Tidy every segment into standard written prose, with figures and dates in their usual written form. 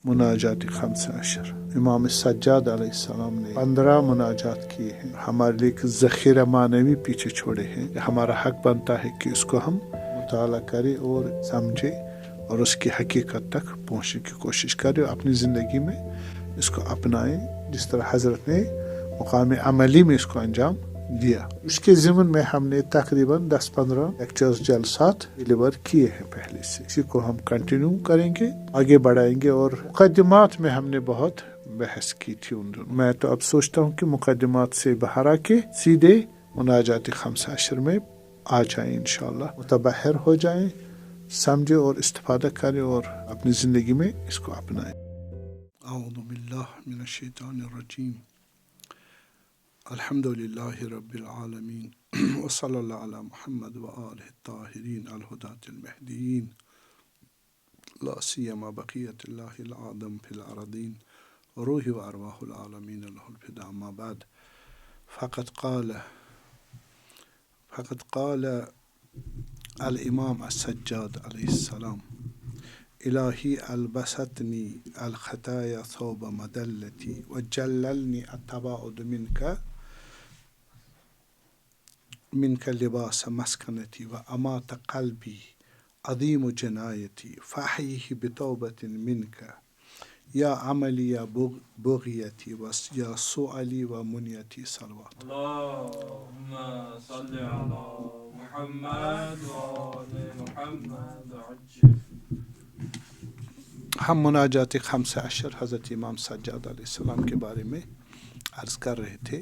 مناجات 15 امام سجاد علیہ السلام نے 15 مناجات کیے ہیں، ہمارے لیے ایک ذخیرہ معنوی پیچھے چھوڑے ہیں۔ ہمارا حق بنتا ہے کہ اس کو ہم مطالعہ کریں اور سمجھیں اور اس کی حقیقت تک پہنچنے کی کوشش کریں، اپنی زندگی میں اس کو اپنائیں، جس طرح حضرت نے مقام عملی میں اس کو انجام دیا۔ اس کے ضمن میں ہم نے تقریباً 10-15 لیکچرز جلسات ڈیلیور کیے ہیں پہلے سے، اسی کو ہم کنٹینیو کریں گے، آگے بڑھائیں گے۔ اور مقدمات میں ہم نے بہت بحث کی تھی ان دنوں، میں تو اب سوچتا ہوں کہ مقدمات سے باہر آ کے سیدھے مناجات 15 میں آ جائیں، انشاءاللہ متبحر ہو جائیں، سمجھے اور استفادہ کریں اور اپنی زندگی میں اس کو اپنائیں۔ اعوذ باللہ من الشیطان الرجیم، الحمد للہ رب العالمین وصلی اللہ علی محمد وآلہ الطاہرین الہداۃ المہدیین، لا سیما بقیۃ اللہ العظم فی الارضین روح و ارواح العالمین لہ الفداء، اما بعد فقد قال الامام السجاد علیہ السلام: الہی البستنی الخطایا ثوب مدلتی وجللنی التباعد منك لباس مسكنتي وأمات قلبي عظيم جنايتي فأحيه بتوبة منك يا عملي يا بغيتي ويا سؤالي ومنيتي صلوات اللهم صل على محمد وآل محمد عجل۔ ہم مناجات 15 حضرت امام سجاد علیہ السلام کے بارے میں عرض کر رہے تھے،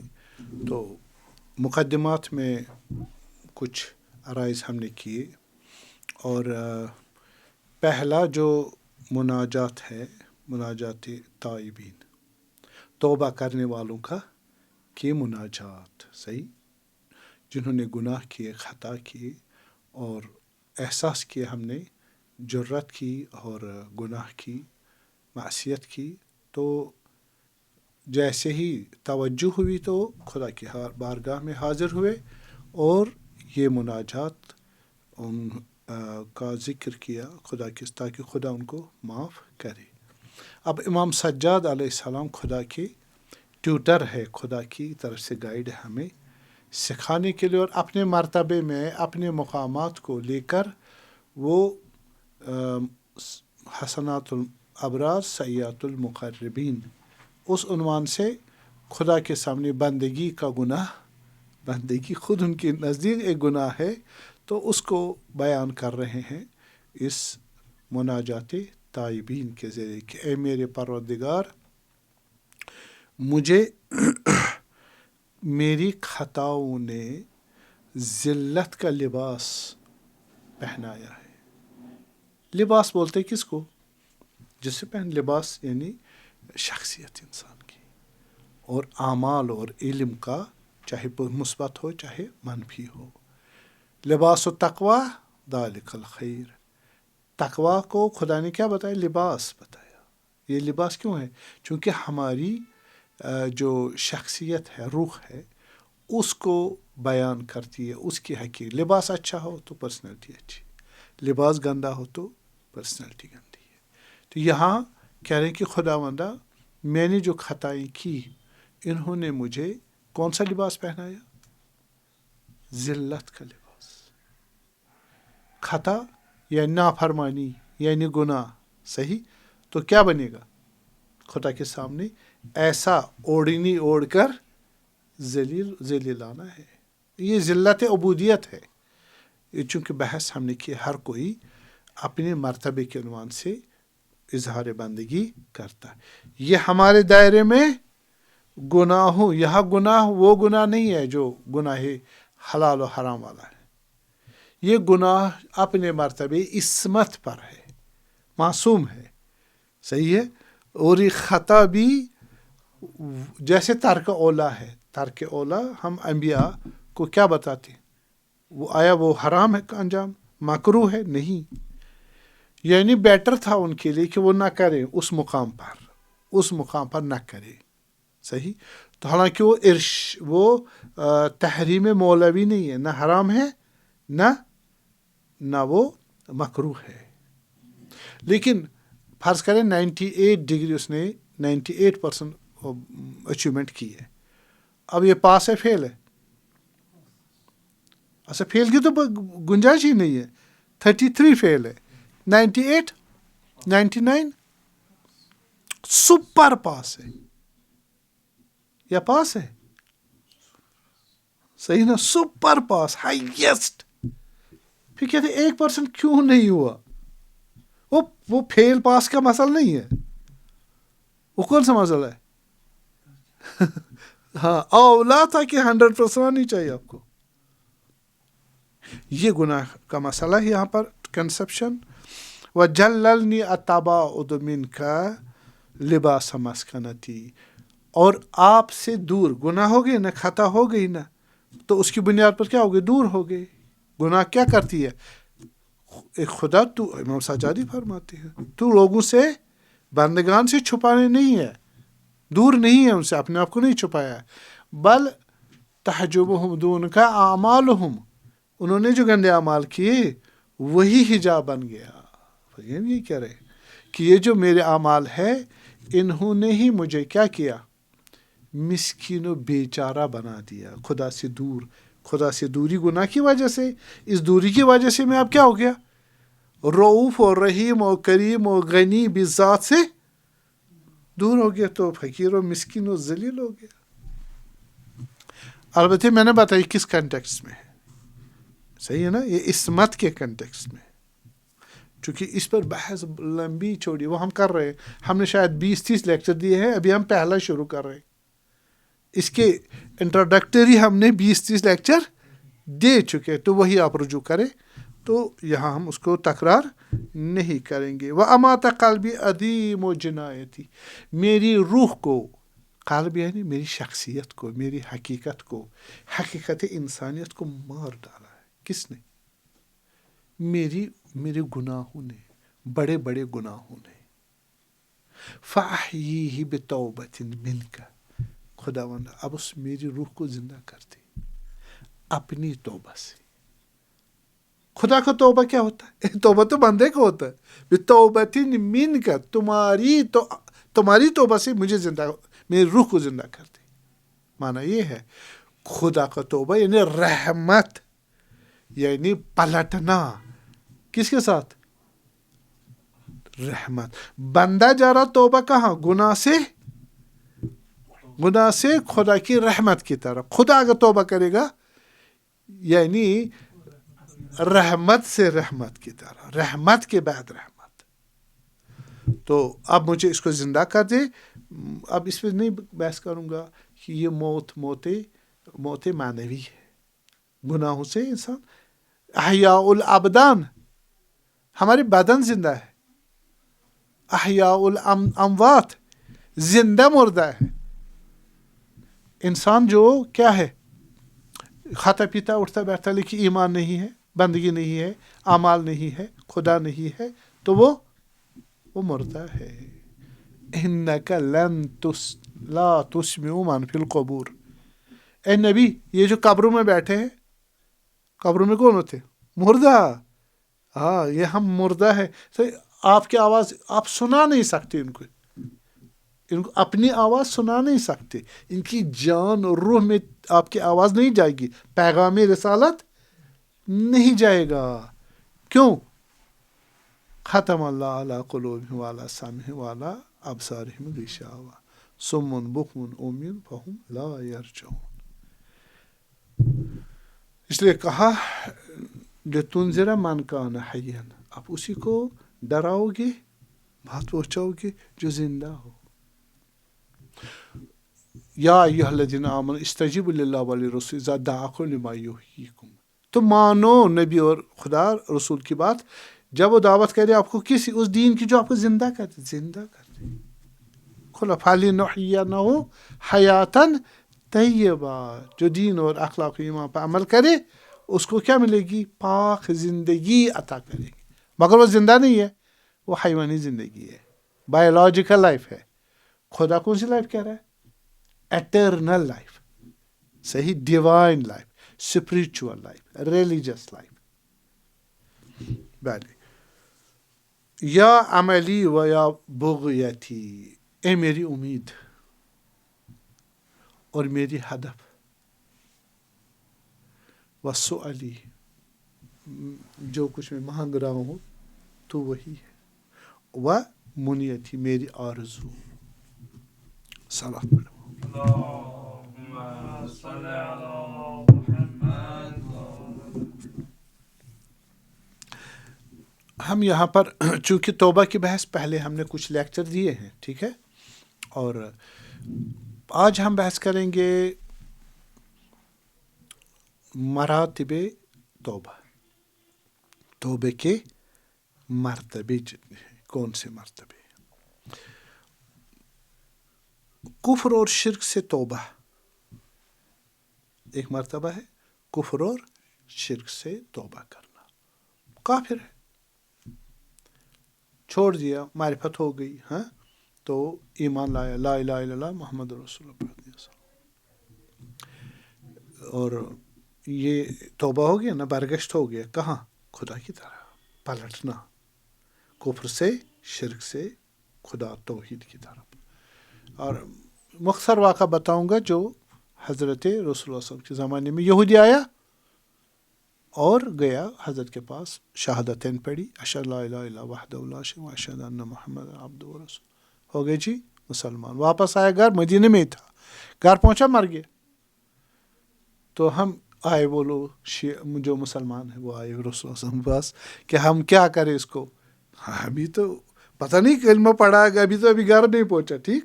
تو مقدمات میں کچھ عرائض ہم نے کیے، اور پہلا جو مناجات ہے مناجات تائبین، توبہ کرنے والوں کا کی مناجات، صحیح، جنہوں نے گناہ کیے، خطا کیے اور احساس کیا ہم نے جرت کی اور گناہ کی، معصیت کی، تو جیسے ہی توجہ ہوئی تو خدا کی بارگاہ میں حاضر ہوئے اور یہ مناجات ان کا ذکر کیا خدا کے، تاکہ خدا ان کو معاف کرے۔ اب امام سجاد علیہ السلام خدا کے ٹیوٹر ہے، خدا کی طرف سے گائیڈ ہے ہمیں سکھانے کے لیے، اور اپنے مرتبے میں اپنے مقامات کو لے کر وہ حسنات الابرار سیئات المقربین، اس عنوان سے خدا کے سامنے بندگی کا گناہ، بندگی خود ان کے نزدیک ایک گناہ ہے، تو اس کو بیان کر رہے ہیں اس مناجات تائبین کے ذریعے کہ اے میرے پروردگار، مجھے میری خطاؤں نے ذلت کا لباس پہنایا ہے۔ لباس بولتے کس کو؟ جس سے پہن، لباس یعنی شخصیت انسان کی، اور اعمال اور علم کا، چاہے مثبت ہو چاہے منفی ہو۔ لباس و تقوی ذالک الخیر، تقوی کو خدا نے کیا بتایا؟ لباس بتایا۔ یہ لباس کیوں ہے؟ چونکہ ہماری جو شخصیت ہے، روح ہے، اس کو بیان کرتی ہے، اس کی حقیقت۔ لباس اچھا ہو تو پرسنالٹی اچھی، لباس گندا ہو تو پرسنالٹی گندی ہے۔ تو یہاں کہہ رہے ہیں کہ خداوندہ، میں نے جو خطائیں کی، انہوں نے مجھے کون سا لباس پہنایا؟ ذلت کا لباس۔ خطا یعنی نافرمانی یعنی گناہ، صحیح، تو کیا بنے گا؟ خدا کے سامنے ایسا اوڑھنی اوڑھ کر ذلیلانا ہے۔ یہ ذلت عبودیت ہے۔ یہ چونکہ بحث ہم نے کی، ہر کوئی اپنے مرتبے کے عنوان سے اظہار بندگی کرتا ہے۔ یہ ہمارے دائرے میں گناہوں، یہاں گناہ وہ گناہ نہیں ہے جو گناہ حلال و حرام والا ہے۔ یہ گناہ اپنے مرتبے عصمت پر ہے، معصوم ہے، صحیح ہے۔ اور یہ خطا بھی جیسے ترک اولا ہے، ترک اولا ہم انبیاء کو کیا بتاتے ہیں؟ وہ آیا وہ حرام ہے کا انجام، مکروہ ہے؟ نہیں، یعنی بیٹر تھا ان کے لیے کہ وہ نہ کریں، اس مقام پر نہ کرے، صحیح۔ تو حالانکہ وہ تحریم مولوی نہیں ہے، نہ حرام ہے نہ وہ مکروہ ہے، لیکن فرض کریں 98 ڈگری اس نے 98% اچیومنٹ کی ہے. اب یہ پاس ہے فیل ہے؟ اچھا فیل کی تو گنجائش ہی نہیں ہے. 33 فیل ہے. 98 99 سپر پاس ہے یا پاس ہے؟ صحیح نا, سپر پاس ہائیسٹ. پھر کہتے 1% کیوں نہیں ہوا؟ وہ فیل پاس کا مسئلہ نہیں ہے. وہ کون سا مسئلہ ہے؟ ہاں اولا تھا کہ 100% آنی چاہیے آپ کو. یہ گناہ کا مسئلہ ہے یہاں پر کنسپشن. وَجَلَّلْنِي أَتَبَاعُدُ مِنْكَ لِبَاسَ مَسْكَنَتِي. اور آپ سے دور گناہ ہو گئی نا, خطا ہو گئی نا, تو اس کی بنیاد پر کیا ہو گئی؟ دور ہو گئی. گناہ کیا کرتی ہے؟ ایک خدا تو امام سجادی فرماتے ہیں تو لوگوں سے بندگان سے چھپانے نہیں ہے, دور نہیں ہے ان سے, اپنے آپ کو نہیں چھپایا ہے. بل تحجبہم دون کا اعمالہم, انہوں نے جو گندے اعمال کیے وہی حجاب بن گیا. یہ کہہ رہے کہ یہ جو میرے اعمال ہے انہوں نے ہی مجھے کیا کیا؟ مسکین و بیچارہ بنا دیا, خدا سے دور. خدا سے دوری گناہ کی وجہ سے, اس دوری کی وجہ سے میں اب کیا ہو گیا؟ رؤوف و رحیم و کریم و غنی بذات سے دور ہو گیا, تو فقیر و مسکین و ذلیل ہو گیا. البتہ میں نے بتائی کس کنٹیکسٹ میں ہے, صحیح ہے نا, یہ عصمت کے کنٹیکسٹ میں. چونکہ اس پر بحث لمبی چوڑی وہ ہم کر رہے ہیں. ہم نے شاید 20-30 لیکچر دیے ہیں, ابھی ہم پہلا شروع کر رہے ہیں. اس کے انٹروڈکٹری ہم نے 20-30 لیکچر دے چکے, تو وہی آپ رجوع کریں, تو یہاں ہم اس کو تکرار نہیں کریں گے. وَأَمَاتَ قَلْبِي عَدِيمُ جِنَایَتِي, میری روح کو, قلب یعنی میری شخصیت کو, میری حقیقت کو, حقیقت انسانیت کو مار ڈالا ہے. کس نے؟ میرے گناہوں نے, بڑے بڑے گناہوں نے. فَأَحْيِيهِ بِتَوْبَةٍ مِنْكَ, خداوند اب اس میری روح کو زندہ کر دے اپنی توبہ سے. خدا کا توبہ کیا ہوتا ہے؟ توبہ تو بندے کو ہوتا ہے. بِتَوْبَةٍ مِنْكَ, تمہاری توبہ سے مجھے زندہ, میری روح کو زندہ کر دے. معنی یہ ہے خدا کا توبہ یعنی رحمت, یعنی پلٹنا. کس کے ساتھ؟ رحمت. بندہ جا رہا توبہ کہاں؟ گناہ سے خدا کی رحمت کی طرف. خدا اگر توبہ کرے گا یعنی رحمت سے رحمت کی طرح, رحمت کے بعد رحمت. تو اب مجھے اس کو زندہ کر دے. اب اس پہ نہیں بحث کروں گا کہ یہ موت معنوی ہے. گناہوں سے انسان, احیاء الابدان, ہمارے بدن زندہ ہے. احیاء الاموات, زندہ مردہ ہے. انسان جو کیا ہے؟ کھاتا پیتا اٹھتا بیٹھتا, لیکن ایمان نہیں ہے, بندگی نہیں ہے, اعمال نہیں ہے, خدا نہیں ہے, تو وہ مردہ ہے. اِنَّكَ لا تسمع من فی القبور. اے نبی, یہ جو قبروں میں بیٹھے ہیں, قبروں میں کون ہوتے؟ مردہ. ہاں, یہ ہم مردہ ہے. آپ کی آواز آپ سنا نہیں سکتے ان کو اپنی آواز سنا نہیں سکتے. ان کی جان اور روح میں آپ کی آواز نہیں جائے گی, پیغام رسالت نہیں جائے گا. کیوں؟ ختم اللہ علی قلوبہم وعلی سمعہم وعلی ابصارہم غشاوہ صم بکم عمی فہم لا یرجعون. اس لیے کہا لتنذر من کان حیا, آپ اسی کو ڈراؤ گے, بات پہنچاؤ گے جو زندہ ہو. یا ایھا الذین آمنوا استجیبوا للہ وللرسول اذا دعاکم لما یحییکم. تو مانو نبی اور خدا رسول کی بات جب وہ دعوت کرے آپ کو کسی اس دین کی جو آپ کو زندہ کرتے, زندہ کرتے. کھلا فَلِنُحْيِيَنَّهُ حَيَاتًا طَيِّبَةً, جو دین اور اخلاق و ایمان پر عمل کرے اس کو کیا ملے گی؟ پاک زندگی عطا کرے گی. مگر وہ زندہ نہیں ہے, وہ حیوانی زندگی ہے, بایولوجیکل لائف ہے. خدا کون سی لائف کہہ رہا ہے؟ ایٹرنل لائف, صحیح, divine life, spiritual life, religious life. یا عملی و یا بغیتی، اے میری امید اور میری ہدف، و سؤلی، جو کچھ میں مانگ رہا ہوں تو وہی ہے، و منیتی، میری آرزو. صلوات پڑھو. اللهم صل على محمد. ہم یہاں پر چونکہ توبہ کی بحث پہلے ہم نے کچھ لیکچر دیے ہیں، ٹھیک ہے، اور آج ہم بحث کریں گے مراتب توبہ، توبے کے مرتبے جتنے ہیں، کون سے مرتبے. کفر اور شرک سے توبہ ایک مرتبہ ہے، کفر اور شرک سے توبہ کرنا. کافر ہے، چھوڑ دیا، معرفت ہو گئی، ہاں، تو ایمان لایا، لا الہ الا اللہ محمد رسول اللہ پڑھ دیا، اور یہ توبہ ہو گیا نا، برگشت ہو گیا کہاں؟ خدا کی طرح پلٹنا، کفر سے، شرک سے، خدا توحید کی طرف. اور مختصر واقعہ بتاؤں گا جو حضرت رسول اللہ صلی اللہ علیہ وسلم کے زمانے میں یہودی آیا اور گیا حضرت کے پاس، شہادتین پڑھی، اشہد لا الہ الا وحدہ لا شریک لہ واشہد ان محمد عبدہ ورسولہ، ہو گئے جی مسلمان. واپس آیا گھر، مدینے میں ہی تھا، گھر پہنچا مر گیا. تو ہم آئے، وہ لوگ جو مسلمان ہیں وہ آئے رسول اللہ صلی اللہ علیہ وسلم کے پاس کہ ہم کیا کریں اس کو. ابھی تو پتہ نہیں کلمہ پڑھا گا، ابھی گھر نہیں پہنچا، ٹھیک.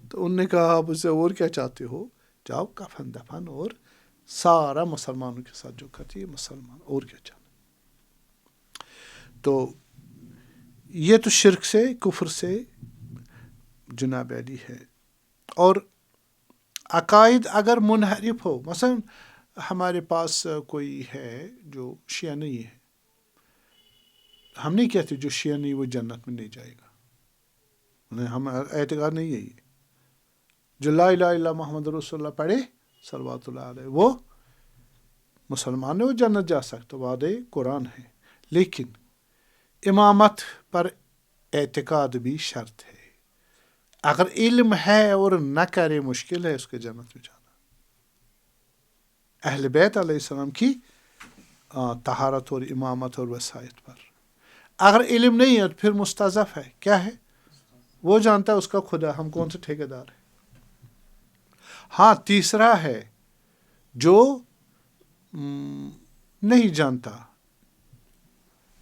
تو انہوں نے کہا آپ اسے اور کیا چاہتے ہو، جاؤ کفن دفن اور سارا مسلمانوں کے ساتھ جو کرتی ہے مسلمان، اور کیا چاہنا. تو یہ تو شرک سے، کفر سے جناب علی ہے. اور عقائد اگر منحرف ہو، مثلا ہمارے پاس کوئی ہے جو شیعہ نہیں ہے، ہم نہیں کہتے جو شیعہ نہیں وہ جنت میں نہیں جائے گا، ہم اعتقاد نہیں ہے یہ. جو لا الہ الا محمد رسول اللہ پڑھے صلوات اللہ علیہ، وہ مسلمان ہے، وہ جنت جا سکتا، وعدہ قرآن ہے. لیکن امامت پر اعتقاد بھی شرط ہے. اگر علم ہے اور نہ کرے، مشکل ہے اس کے جنت میں جانا. اہل بیت علیہ السلام کی طہارت اور امامت اور وصایت پر. اگر علم نہیں ہے تو پھر مستضعف ہے. کیا ہے؟ وہ جانتا ہے اس کا خدا، ہم کون سے ٹھیکیدار ہیں. ہاں، تیسرا ہے جو نہیں جانتا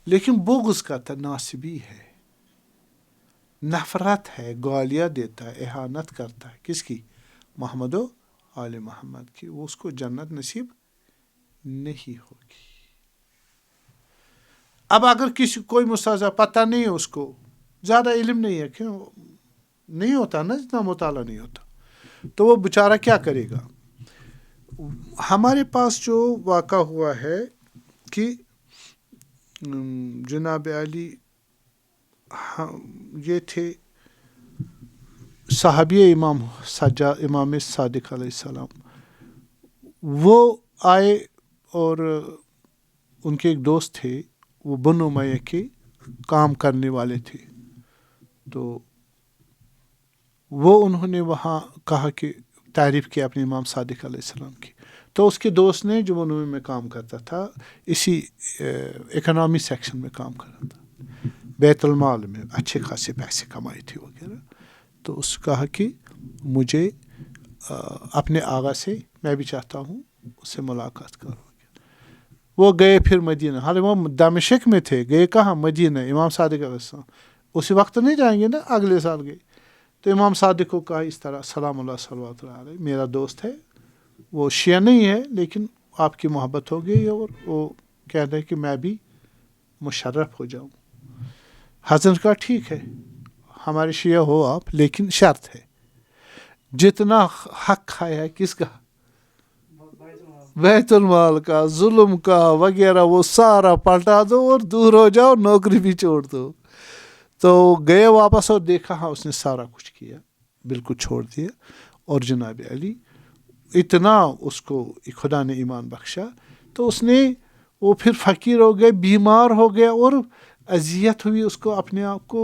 لیکن بغض کرتا، ناسبی ہے، نفرت ہے، گالیاں دیتا ہے، اہانت کرتا ہے، کس کی؟ محمد و آل محمد کی. وہ اس کو جنت نصیب نہیں ہوگی. اب اگر کوئی مستضعف پتہ نہیں ہے، اس کو زیادہ علم نہیں ہے، کیوں نہیں ہوتا نا، جتنا مطالعہ نہیں ہوتا، تو وہ بیچارہ کیا کرے گا. ہمارے پاس جو واقعہ ہوا ہے کہ جناب علی یہ تھے صحابی امام صادق علیہ السلام، وہ آئے اور ان کے ایک دوست تھے، وہ بنو امیہ کے کام کرنے والے تھے. تو وہ انہوں نے وہاں کہا کہ تعریف کی اپنے امام صادق علیہ السلام کی. تو اس کے دوست نے، جو بنو امیہ میں کام کرتا تھا، اسی اکنامی سیکشن میں کام کرتا تھا، بیت المال میں اچھے خاصے پیسے کمائے تھے وغیرہ. تو اس کہا کہ مجھے اپنے آغا سے، میں بھی چاہتا ہوں اس سے ملاقات کرو. وہ گئے پھر مدینہ، حالانکہ وہ دمشق میں تھے، گئے کہاں؟ مدینہ. امام صادق علیہ السلام اسی وقت نہیں جائیں گے نا، اگلے سال گئے. تو امام صادق کو کہا اس طرح، سلام اللہ صلوات اللہ علیہ، میرا دوست ہے، وہ شیعہ نہیں ہے لیکن آپ کی محبت ہو گئی اور وہ کہہ رہے کہ میں بھی مشرف ہو جاؤں. حضرت کہا ٹھیک ہے، ہمارے شیعہ ہو آپ، لیکن شرط ہے جتنا حق کھایا ہے کس کا؟ بیت المال کا، ظلم کا وغیرہ، وہ سارا پلٹا دو اور دور ہو جاؤ، نوکری بھی چھوڑ دو. تو گئے واپس اور دیکھا، ہاں اس نے سارا کچھ کیا، بالکل چھوڑ دیا. اور جناب علی اتنا اس کو خدا نے ایمان بخشا، تو اس نے، وہ پھر فقیر ہو گئے، بیمار ہو گیا، اور اذیت ہوئی اس کو اپنے آپ کو،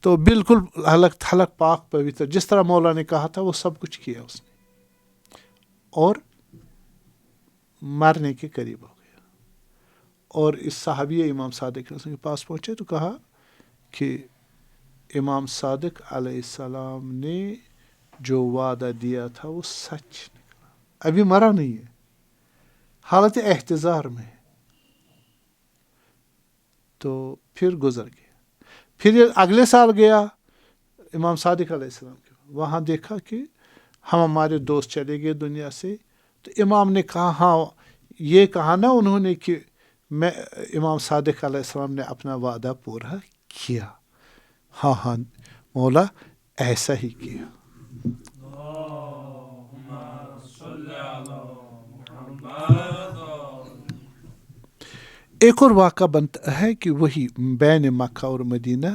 تو بالکل حلق تھلق پاک پوتر جس طرح مولا نے کہا تھا وہ سب کچھ کیا اس نے، اور مرنے کے قریب ہو گیا. اور اس صحابی امام صادق کے پاس پہنچے تو کہا کہ امام صادق علیہ السلام نے جو وعدہ دیا تھا وہ سچ نکلا، ابھی مرا نہیں ہے، حالت احتضار میں ہے. تو پھر گزر گیا. پھر یہ اگلے سال گیا امام صادق علیہ السلام کے، وہاں دیکھا کہ ہمارے دوست چلے گئے دنیا سے. تو امام نے کہا ہاں یہ کہا نا انہوں نے کہ میں امام صادق علیہ السلام نے اپنا وعدہ پورا کیا. ہاں ہاں مولا ایسا ہی کیا. اللهم صل على محمد. ایک اور واقعہ بنتا ہے کہ وہی بین مکہ اور مدینہ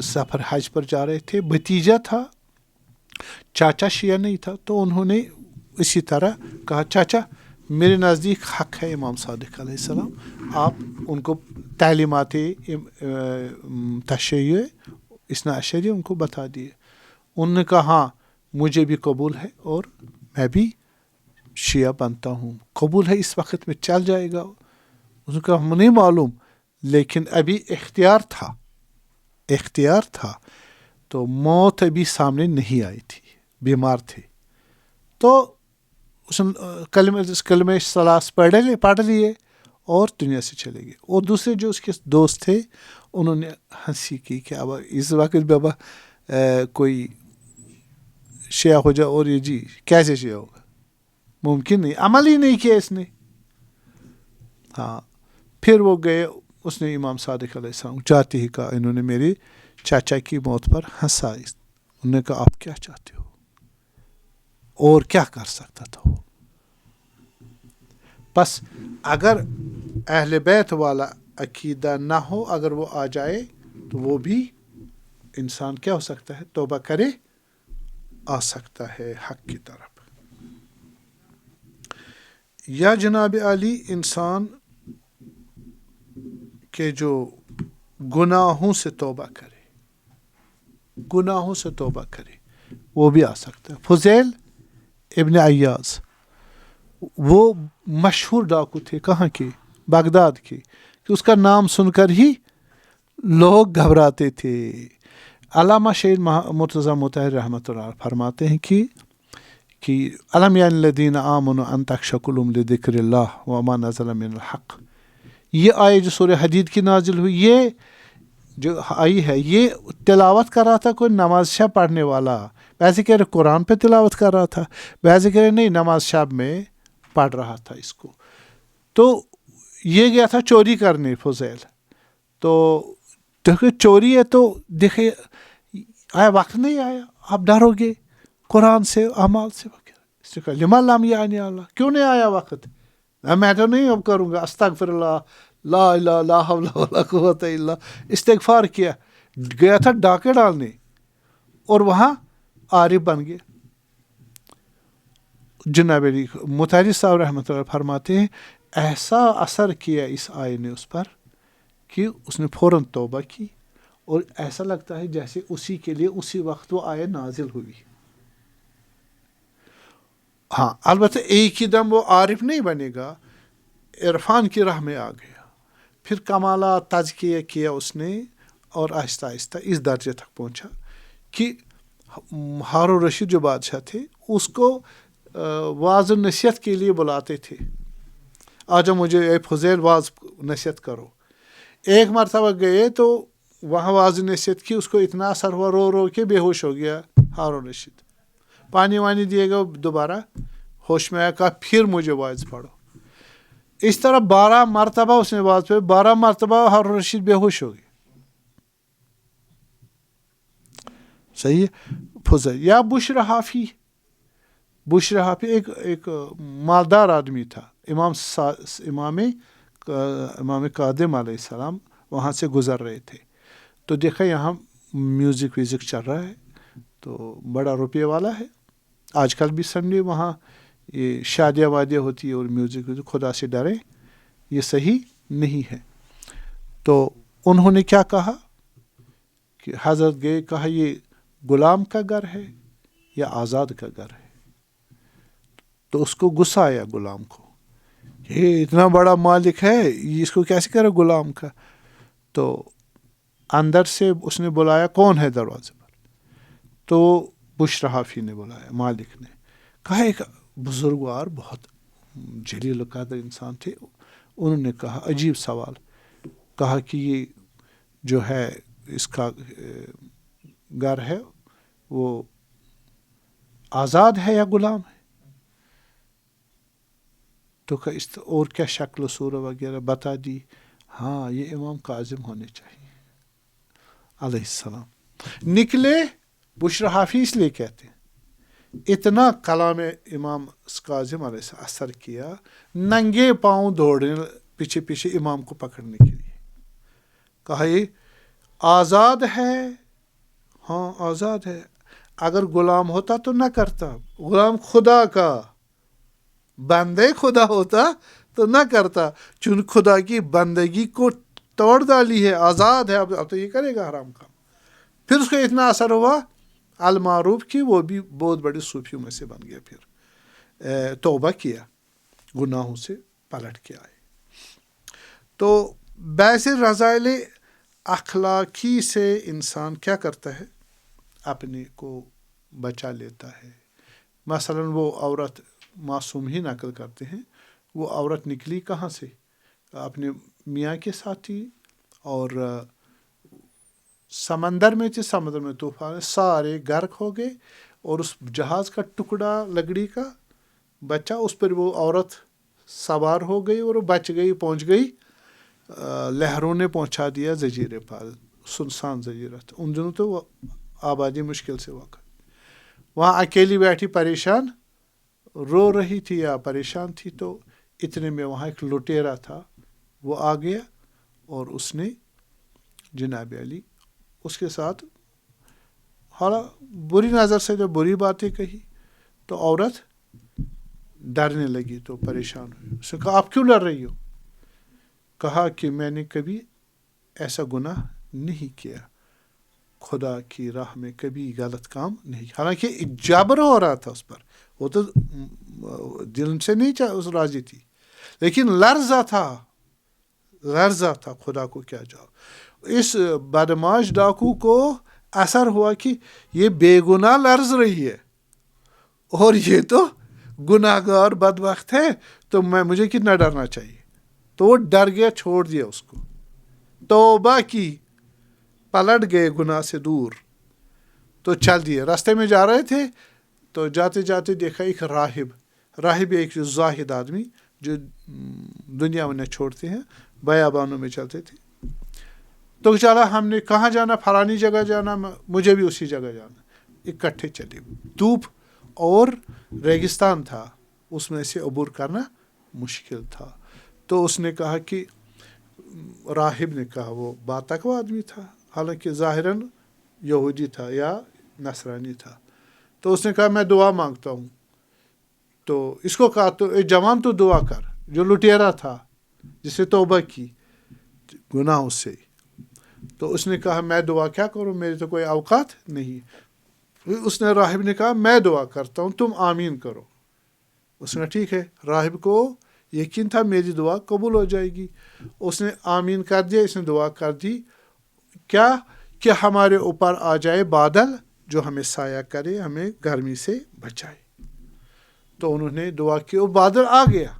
سفر حج پر جا رہے تھے. بھتیجا تھا، چاچا شیعہ نہیں تھا، تو انہوں نے اسی طرح کہا چاچا میرے نزدیک حق ہے امام صادق علیہ السلام، آپ ان کو تعلیمات تشیع اثنا عشری ان کو بتا دیے. انہوں نے کہا ہاں مجھے بھی قبول ہے اور میں بھی شیعہ بنتا ہوں. قبول ہے اس وقت میں چل جائے گا؟ اس نے کہا ہم نہیں معلوم، لیکن ابھی اختیار تھا تو موت ابھی سامنے نہیں آئی تھی، بیمار تھے. تو اس نے کلمہ ثلاث پڑھ لیے اور دنیا سے چلے گئے. اور دوسرے جو اس کے دوست تھے انہوں نے ہنسی کی کہ اب اس وقت بابا کوئی شیعہ ہو جائے، اور یہ جی کیسے شیعہ ہوگا، ممکن نہیں، عمل ہی نہیں کیا اس نے. ہاں پھر وہ گئے، اس نے امام صادق علیہ السلام جاتے ہی کہا انہوں نے میری چاچا کی موت پر ہنسا. انہوں نے کہا آپ کیا چاہتے ہو، اور کیا کر سکتا تھا وہ. بس اگر اہل بیت والا عقیدہ نہ ہو، اگر وہ آ جائے تو وہ بھی انسان کیا ہو سکتا ہے، توبہ کرے آ سکتا ہے حق کی طرف. یا جناب علی انسان کہ جو گناہوں سے توبہ کرے وہ بھی آ سکتا ہے. فضیل ابن عیاض وہ مشہور ڈاکو تھے، کہاں کے، بغداد کے، کہ اس کا نام سن کر ہی لوگ گھبراتے تھے. علامہ شہید مرتضیٰ مطہر رحمۃ اللہ فرماتے ہیں کہ علم یعن الذین آمنوا ان تخشع قلوبہم لذکر اللہ وما نزل من الحق. یہ آیے جو سورہ حدید کی نازل ہوئی، یہ جو آئی ہے یہ تلاوت کر رہا تھا کوئی نماز شب پڑھنے والا. ویسے کہہ رہے قرآن پہ تلاوت کر رہا تھا، ویسے کہہ رہے نہیں نماز شب میں پڑھ رہا تھا اس کو. تو یہ گیا تھا چوری کرنے فضیل. تو دیکھے چوری ہے تو دیکھے آیا وقت نہیں آیا، آپ ڈرو گے قرآن سے اعمال سے وغیرہ. اس نے کہا لما لم یعنی اللہ، کیوں نہیں آیا وقت، میں تو نہیں اب کروں گا، استغفر اللہ لا الہ لا حول ولا قوت الا، استغفار کیا. گیا تھا ڈاکے ڈالنے اور وہاں عارف بن گیا. جناب علی مطہری صاحب رحمۃ اللہ فرماتے ہیں ایسا اثر کیا اس آئے نے اس پر کہ اس نے فوراً توبہ کی، اور ایسا لگتا ہے جیسے اسی کے لیے اسی وقت وہ آئے نازل ہوئی. ہاں البتہ ایک ہی دم وہ عارف نہیں بنے گا، عرفان کی راہ میں آ گیا، پھر کمالات تزکیہ کیا اس نے، اور آہستہ آہستہ اس درجے تک پہنچا کہ ہارون رشید جو بادشاہ تھے اس کو واعظ نصیحت کے لیے بلاتے تھے، آجا مجھے اے فضیل واعظ نصیحت کرو. ایک مرتبہ گئے تو وہاں واعظ نصیحت کی، اس کو اتنا اثر ہوا رو رو کے بے ہوش ہو گیا ہارون رشید. پانی وانی دیے گا دوبارہ ہوش میں آیا، کہا پھر مجھے واعظ پڑھو. اس طرح 12 مرتبہ اس نے واعظ پہ 12 مرتبہ ہارون رشید بے ہوش ہو گیا. صحیح ہے. فضیل یا بشر حافی ایک مالدار آدمی تھا. امام قادم علیہ السلام وہاں سے گزر رہے تھے تو دیکھا یہاں میوزک ویزک چل رہا ہے، تو بڑا روپیے والا ہے. آج کل بھی سنڈے وہاں یہ شادیاں وادیاں ہوتی ہے اور میوزک ویزک، خدا سے ڈرے یہ صحیح نہیں ہے. تو انہوں نے کیا کہا کہ حضرت گئے کہا یہ غلام کا گھر ہے یا آزاد کا گھر ہے؟ تو اس کو غصہ آیا غلام کو، یہ اتنا بڑا مالک ہے، اس کو کیسے کرے غلام کا؟ تو اندر سے اس نے بلایا کون ہے دروازے پر؟ تو بشر حافی نے بلایا، مالک نے کہا، ایک بزرگوار بہت جلیل القدر انسان تھے، انہوں نے کہا عجیب سوال، کہا کہ یہ جو ہے اس کا گھر ہے وہ آزاد ہے یا غلام ہے؟ تو کہ اس اور کیا شکل و صورت وغیرہ بتا دی، ہاں یہ امام کاظم ہونے چاہیے علیہ السلام۔ نکلے بشر حافی اس لیے کہتے ہیں اتنا کلام امام کاظم علیہ السلام اثر کیا، ننگے پاؤں دوڑنے پیچھے پیچھے امام کو پکڑنے کے لیے، کہا یہ آزاد ہے، ہاں آزاد ہے، اگر غلام ہوتا تو نہ کرتا، غلام خدا کا بندے خدا ہوتا تو نہ کرتا، چون خدا کی بندگی کو توڑ ڈالی ہے، آزاد ہے، اب تو یہ کرے گا حرام کام۔ پھر اس کو اتنا اثر ہوا المعروف کی، وہ بھی بہت بڑے صوفیوں میں سے بن گیا، پھر توبہ کیا، گناہوں سے پلٹ کے آئے۔ تو بیس رذائل اخلاقی سے انسان کیا کرتا ہے، اپنے کو بچا لیتا ہے۔ مثلا وہ عورت معصوم ہی نقل کرتے ہیں، وہ عورت نکلی کہاں سے؟ اپنے میاں کے ساتھ تھی، اور سمندر میں تھے، سمندر میں طوفان، سارے غرق ہو گئے، اور اس جہاز کا ٹکڑا لکڑی کا بچا، اس پر وہ عورت سوار ہو گئی اور بچ گئی، پہنچ گئی، لہروں نے پہنچا دیا جزیرے پر، سنسان جزیرہ تھا ان دنوں، تو وہ آبادی مشکل سے وقت، وہاں اکیلی بیٹھی پریشان رو رہی تھی یا پریشان تھی، تو اتنے میں وہاں ایک لٹیرا تھا، وہ آ گیا اور اس نے جناب علی اس کے ساتھ حالانکہ بری نظر سے جو بری باتیں کہی، تو عورت ڈرنے لگی، تو پریشان ہوئی، اس نے کہا آپ کیوں ڈر رہی ہو؟ کہا کہ میں نے کبھی ایسا گناہ نہیں کیا، خدا کی راہ میں کبھی غلط کام نہیں کیا، حالانکہ جبر ہو رہا تھا اس پر، وہ تو دل سے نہیں راضی تھی، لیکن لرزہ تھا خدا کو کیا جاؤ۔ اس بدماش ڈاکو کو اثر ہوا کہ یہ بے گناہ لرز رہی ہے اور یہ تو گناہ گار بدبخت ہے، تو مجھے کتنا ڈرنا چاہیے، تو وہ ڈر گیا، چھوڑ دیا اس کو، توبہ کی، پلٹ گئے گناہ سے دور، تو چل دیے، راستے میں جا رہے تھے، تو جاتے جاتے دیکھا ایک راہب ایک زاہد آدمی جو دنیا میں نہ چھوڑتے ہیں، بیابانوں میں چلتے تھے، تو چلا ہم نے کہاں جانا، فلانی جگہ جانا، مجھے بھی اسی جگہ جانا، اکٹھے چلے، دھوپ اور ریگستان تھا، اس میں سے عبور کرنا مشکل تھا، تو اس نے کہا کہ راہب نے کہا، وہ باتقوا آدمی تھا، حالانکہ ظاہراً یہودی تھا یا نصرانی تھا، تو اس نے کہا میں دعا مانگتا ہوں، تو اس کو کہا تو اے جوان تو دعا کر، جو لٹیرا تھا جس نے توبہ کی گناہوں سے، تو اس نے کہا میں دعا کیا کروں، میری تو کوئی اوقات نہیں، اس نے راہب نے کہا میں دعا کرتا ہوں، تم آمین کرو، اس نے ٹھیک ہے، راہب کو یقین تھا میری دعا قبول ہو جائے گی، اس نے آمین کر دیا، اس نے دعا کر دی، کیا کہ ہمارے اوپر آ جائے بادل جو ہمیں سایہ کرے، ہمیں گرمی سے بچائے، تو انہوں نے دعا کی اور بادل آ گیا،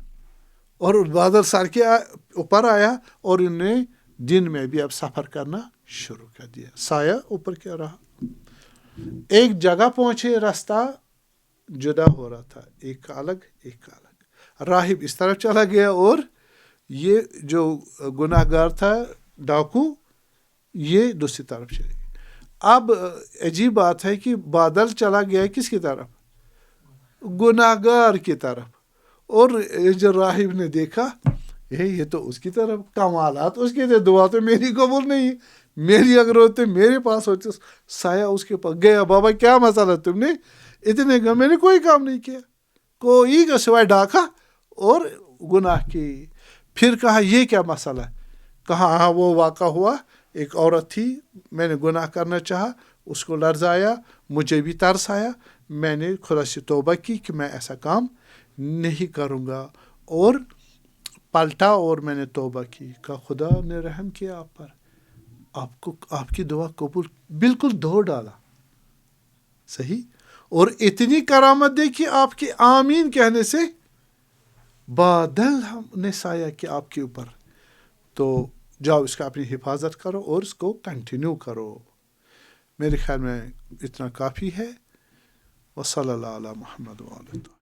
اور بادل سر کے اوپر آیا، اور انہوں نے دن میں بھی اب سفر کرنا شروع کر دیا، سایہ اوپر کیا رہا، ایک جگہ پہنچے، راستہ جدا ہو رہا تھا، ایک کا الگ، راہب اس طرف چلا گیا، اور یہ جو گناہ گار تھا ڈاکو، یہ دوسری طرف چلے گئے۔ اب عجیب بات ہے کہ بادل چلا گیا کس کی طرف؟ گناہ گار کی طرف، اور جو راہب نے دیکھا یہ تو اس کی طرف، کمالات اس کی، دعا تو میری قبول نہیں، میری اگر ہوتے میرے پاس ہوتے، سایہ اس کے پاس گیا، بابا کیا مسئلہ تم نے اتنے کا، میں نے کوئی کام نہیں کیا، کوئی کا سوائے ڈاکا اور گناہ کی، پھر کہا یہ کیا مسئلہ ہے، کہاں ہاں وہ واقعہ ہوا، ایک عورت تھی، میں نے گناہ کرنا چاہا، اس کو لرزایا، مجھے بھی ترس آیا، میں نے خدا سے توبہ کی کہ میں ایسا کام نہیں کروں گا، اور پلٹا اور میں نے توبہ کی، کہ خدا نے رحم کیا آپ پر، آپ کی دعا قبول، بالکل دھو ڈالا، صحیح، اور اتنی کرامت دے کہ آپ کے آمین کہنے سے بادل ہم نے سایہ کیا آپ کے اوپر. تو جاؤ اس کا اپنی حفاظت کرو اور اس کو کنٹینیو کرو. میرے خیال میں اتنا کافی ہے. وصلی اللہ علی محمد وعلیہ